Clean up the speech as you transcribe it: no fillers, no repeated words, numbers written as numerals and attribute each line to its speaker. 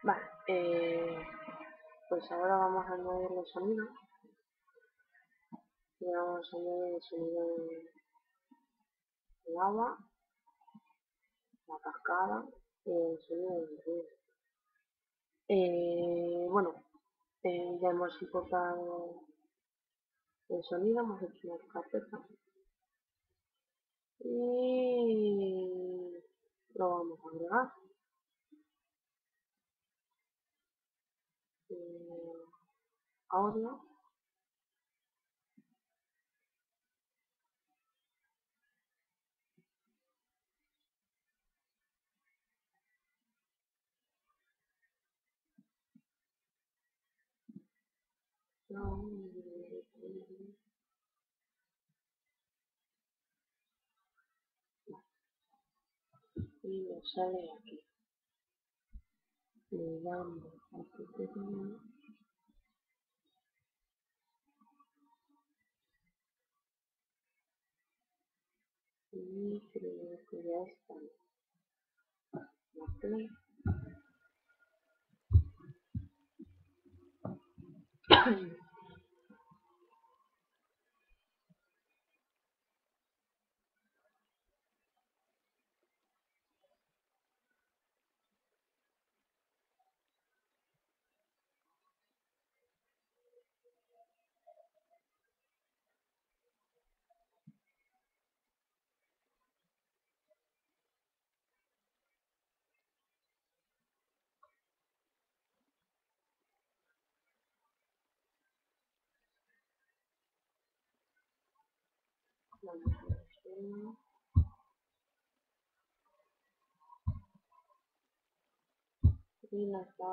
Speaker 1: Vale, pues ahora vamos a añadir los sonidos. Y vamos a añadir el sonido del agua, la cascada y el sonido del río. Bueno, ya hemos importado el sonido, hemos hecho una carpeta y lo vamos a agregar. Audio. Y nos sale aquí. Le damos a y creo que ya está. Play. Vamos a ver. Y nos da